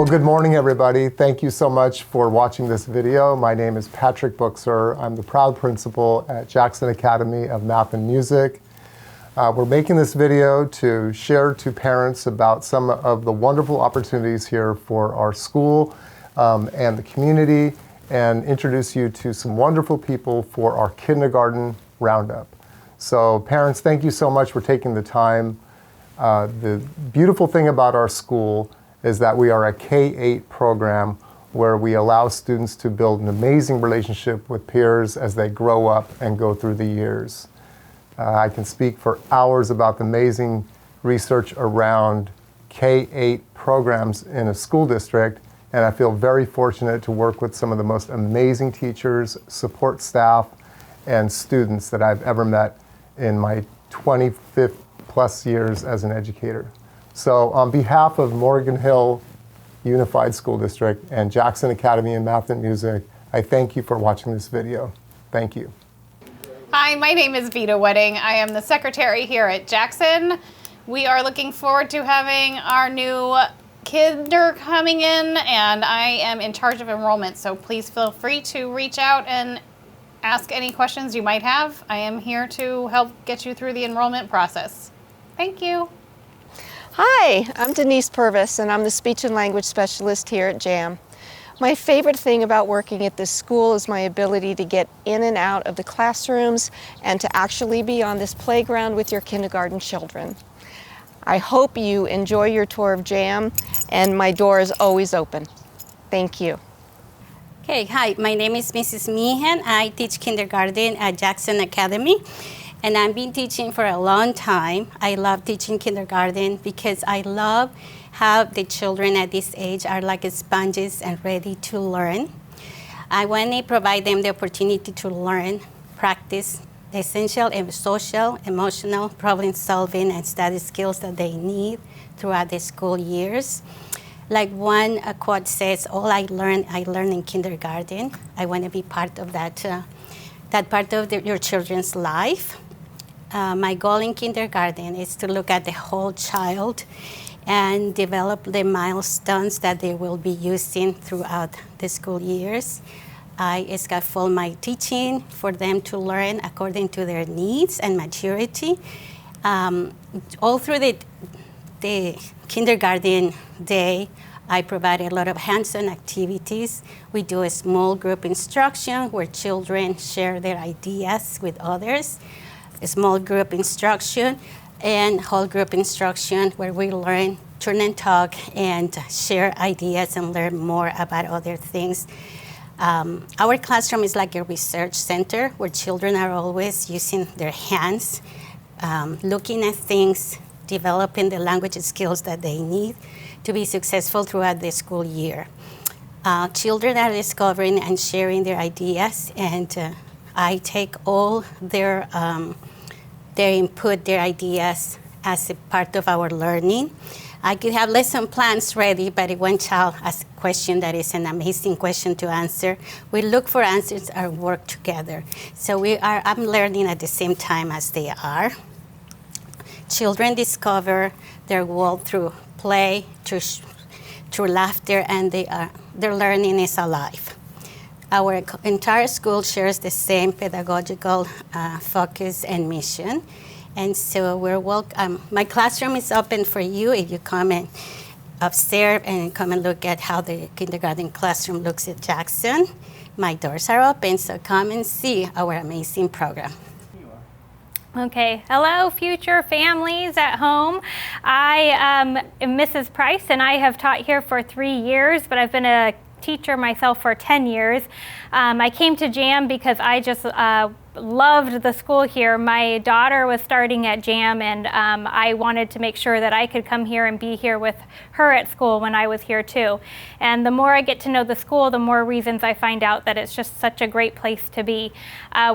good morning, everybody. Thank you so much for watching this video. My name is Patrick BUCHSER. I'm the proud principal at Jackson Academy of Math and Music. We're making this video to share to parents about some of the wonderful opportunities here for our school and the community, and introduce you to some wonderful people for our kindergarten roundup. So parents, thank you so much for taking the time. The beautiful thing about our school is that we are a K-8 program where we allow students to build an amazing relationship with peers as they grow up and go through the years. I can speak for hours about the amazing research around K-8 programs in a school district, and I feel very fortunate to work with some of the most amazing teachers, support staff, and students that I've ever met in my 25 plus years as an educator. So on behalf of Morgan Hill Unified School District and Jackson Academy of Math and Music, I thank you for watching this video. Thank you. Hi, my name is VIDA Wedding. I am the secretary here at Jackson. We are looking forward to having our new kinder coming in, and I am in charge of enrollment, so please feel free to reach out and ask any questions you might have. I am here to help get you through the enrollment process. Thank you. Hi, I'm Denise Purvis, and I'm the speech and language specialist here at JAM. My favorite thing about working at this school is my ability to get in and out of the classrooms and to actually be on this playground with your kindergarten children. I hope you enjoy your tour of JAM, and my door is always open. Thank you. Okay, hi, my name is Mrs. Meehan. I teach kindergarten at Jackson Academy, and I've been teaching for a long time. I love teaching kindergarten because I love how the children at this age are like sponges and ready to learn. I want to provide them the opportunity to learn, practice the essential and social, emotional, problem solving, and study skills that they need throughout the school years. Like one quote says, all I learned in kindergarten. I want to be part of that part of your children's life. My goal in kindergarten is to look at the whole child and develop the milestones that they will be using throughout the school years. I scaffold my teaching for them to learn according to their needs and maturity. All through the kindergarten day, I provide a lot of hands-on activities. We do a small group instruction where children share their ideas with others, a small group instruction, and whole group instruction where we learn, turn and talk, and share ideas and learn more about other things. Our classroom is like a research center where children are always using their hands, looking at things, developing the language skills that they need to be successful throughout the school year. Children are discovering and sharing their ideas, and I take all their input, their ideas as a part of our learning. I could have lesson plans ready, but if one child asks a question that is an amazing question to answer, we look for answers and work together. So I'm learning at the same time as they are. Children discover their world through play, through laughter, and their learning is alive. Our entire school shares the same pedagogical focus and mission. And so we're welcome. My classroom is open for you if you come and observe and come and look at how the kindergarten classroom looks at Jackson. My doors are open, so come and see our amazing program. Okay, hello future families at home. I am Mrs. Price, and I have taught here for 3 years, but I've been a teacher myself for 10 years. I came to JAM because I just loved the school here. My daughter was starting at JAM, and I wanted to make sure that I could come here and be here with her at school when I was here too. And the more I get to know the school, the more reasons I find out that it's just such a great place to be.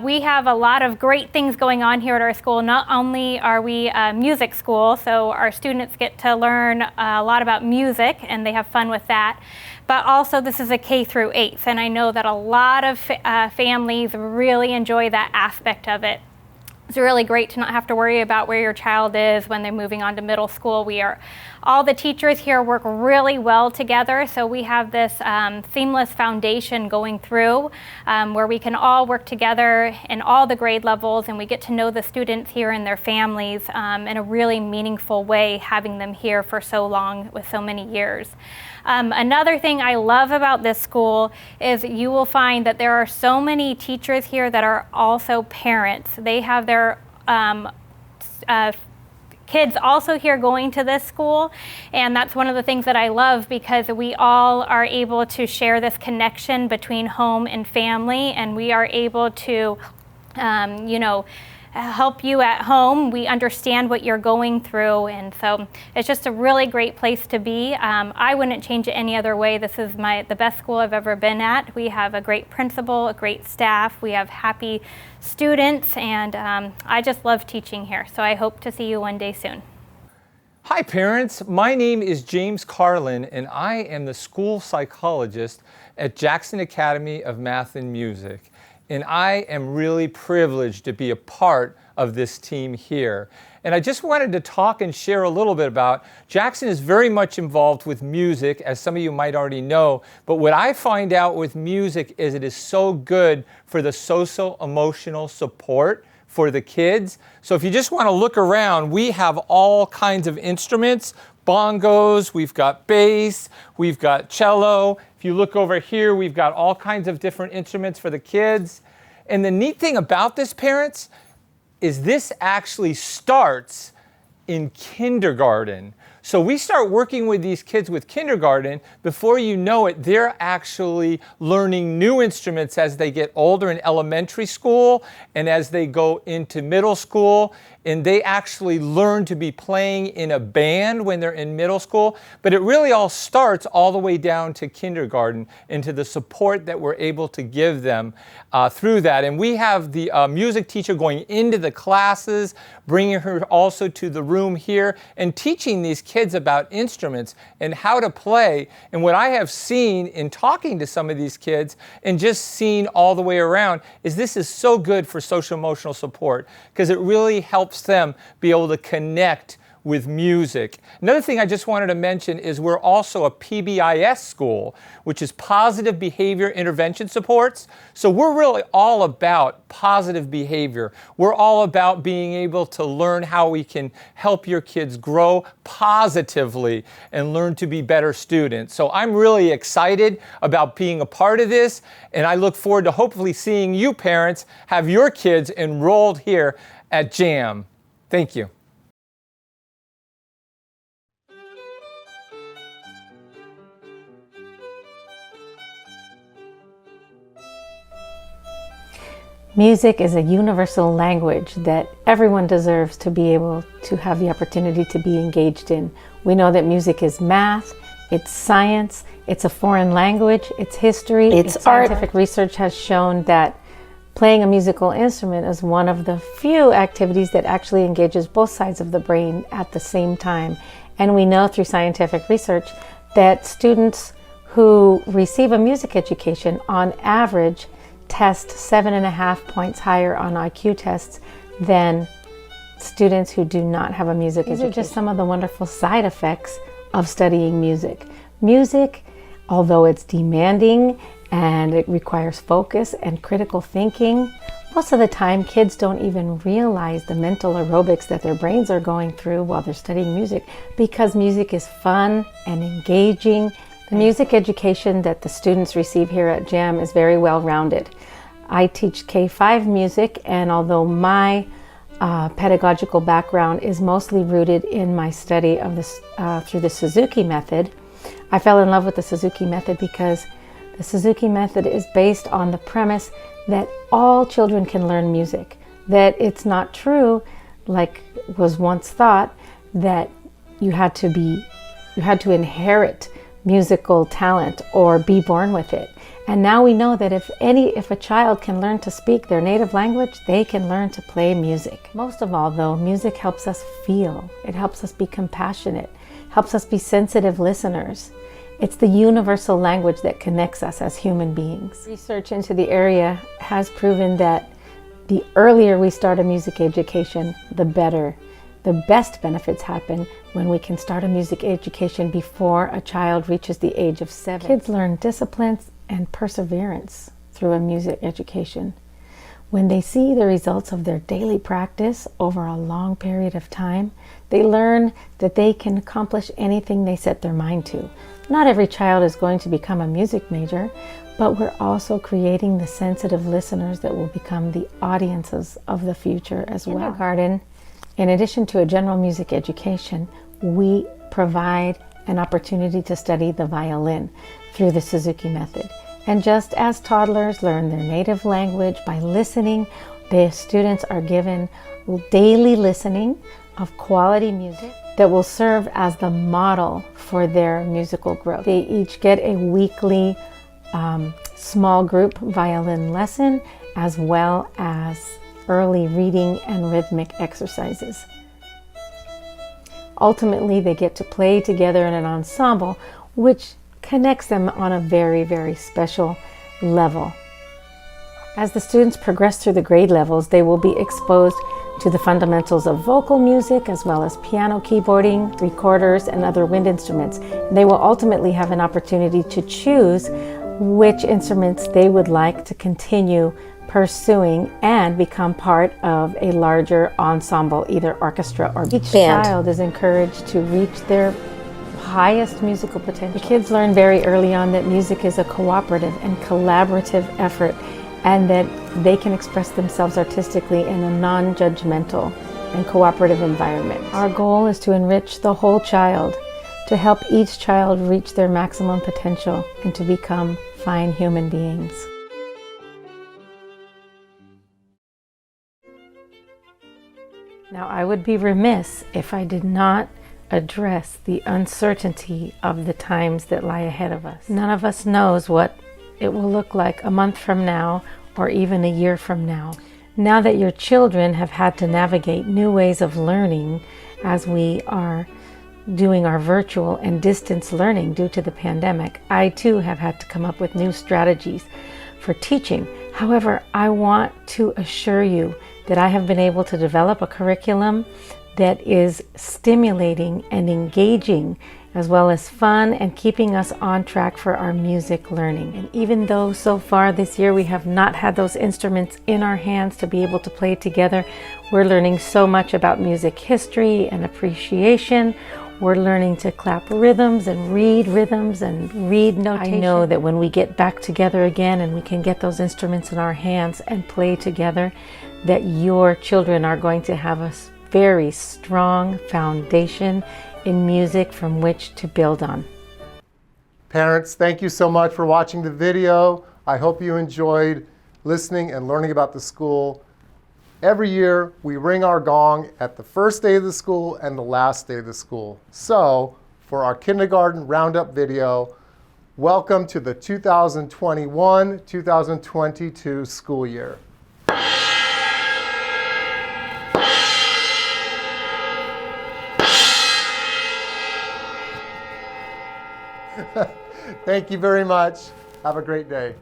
We have a lot of great things going on here at our school. Not only are we a music school, so our students get to learn a lot about music and they have fun with that, but also this is a K through 8th, and I know that a lot of families really enjoy that aspect of it. It's really great to not have to worry about where your child is when they're moving on to middle school. We are all the teachers here work really well together, so we have this seamless foundation going through where we can all work together in all the grade levels, and we get to know the students here and their families in a really meaningful way, having them here for so long with so many years. Another thing I love about this school is you will find that there are so many teachers here that are also parents. They have their kids also here going to this school, and that's one of the things that I love, because we all are able to share this connection between home and family, and we are able to you know, help you at home. We understand what you're going through, and so it's just a really great place to be. I wouldn't change it any other way. This is the best school I've ever been at. We have a great principal, a great staff, we have happy students, and I just love teaching here. So I hope to see you one day soon. Hi parents, my name is James Carlin, and I am the school psychologist at Jackson Academy of Math and Music. And I am really privileged to be a part of this team here. And I just wanted to talk and share a little bit about, Jackson is very much involved with music, as some of you might already know, but what I find out with music is it is so good for the social-emotional support for the kids. So if you just want to look around, we have all kinds of instruments, bongos, we've got bass, we've got cello. If you look over here, we've got all kinds of different instruments for the kids. And the neat thing about this, parents, is this actually starts in kindergarten. So we start working with these kids with kindergarten. Before you know it, they're actually learning new instruments as they get older in elementary school and as they go into middle school. And they actually learn to be playing in a band when they're in middle school. But it really all starts all the way down to kindergarten, into the support that we're able to give them through that. And we have the music teacher going into the classes, bringing her also to the room here, and teaching these kids about instruments and how to play. And what I have seen in talking to some of these kids and just seen all the way around is this is so good for social emotional support, because it really helps them be able to connect with music. Another thing I just wanted to mention is we're also a PBIS school, which is Positive Behavior Intervention Supports. So we're really all about positive behavior. We're all about being able to learn how we can help your kids grow positively and learn to be better students. So I'm really excited about being a part of this, and I look forward to hopefully seeing you parents have your kids enrolled here at JAM. Thank you. Music is a universal language that everyone deserves to be able to have the opportunity to be engaged in. We know that music is math, it's science, it's a foreign language, it's history, it's art. Scientific research has shown that playing a musical instrument is one of the few activities that actually engages both sides of the brain at the same time. And we know through scientific research that students who receive a music education on average test 7.5 points higher on IQ tests than students who do not have a music education. These are just some of the wonderful side effects of studying music. Music, although it's demanding and it requires focus and critical thinking, most of the time kids don't even realize the mental aerobics that their brains are going through while they're studying music, because music is fun and engaging. The music education that the students receive here at JAM is very well-rounded. I teach K-5 music, and although my pedagogical background is mostly rooted in my study of this through the Suzuki method, I fell in love with the Suzuki method because the Suzuki method is based on the premise that all children can learn music, that it's not true, like was once thought, that you had to inherit musical talent or be born with it. And now we know that if a child can learn to speak their native language, they can learn to play music. Most of all though, music helps us feel. It helps us be compassionate, helps us be sensitive listeners. It's the universal language that connects us as human beings. Research into the area has proven that the earlier we start a music education, the better. The best benefits happen when we can start a music education before a child reaches the age of 7. Kids learn discipline and perseverance through a music education. When they see the results of their daily practice over a long period of time, they learn that they can accomplish anything they set their mind to. Not every child is going to become a music major, but we're also creating the sensitive listeners that will become the audiences of the future as well. Kindergarten, in addition to a general music education, we provide an opportunity to study the violin through the Suzuki method. And just as toddlers learn their native language by listening, the students are given daily listening of quality music that will serve as the model for their musical growth. They each get a weekly small group violin lesson, as well as early reading and rhythmic exercises. Ultimately, they get to play together in an ensemble, which connects them on a very, very special level. As the students progress through the grade levels, they will be exposed to the fundamentals of vocal music, as well as piano keyboarding, recorders, and other wind instruments. They will ultimately have an opportunity to choose which instruments they would like to continue pursuing and become part of a larger ensemble, either orchestra or each child is encouraged to reach their highest musical potential. The kids learn very early on that music is a cooperative and collaborative effort, and that they can express themselves artistically in a non-judgmental and cooperative environment. Our goal is to enrich the whole child, to help each child reach their maximum potential and to become fine human beings. Now, I would be remiss if I did not address the uncertainty of the times that lie ahead of us. None of us knows what it will look like a month from now or even a year from now. Now that your children have had to navigate new ways of learning as we are doing our virtual and distance learning due to the pandemic, I too have had to come up with new strategies for teaching. However, I want to assure you that I have been able to develop a curriculum that is stimulating and engaging, as well as fun, and keeping us on track for our music learning. And even though so far this year we have not had those instruments in our hands to be able to play together, we're learning so much about music history and appreciation. We're learning to clap rhythms and read notation. I know that when we get back together again and we can get those instruments in our hands and play together, that your children are going to have a very strong foundation in music from which to build on. Parents, thank you so much for watching the video. I hope you enjoyed listening and learning about the school. Every year, we ring our gong at the first day of the school and the last day of the school. So, for our kindergarten roundup video, welcome to the 2021-2022 school year. Thank you very much. Have a great day.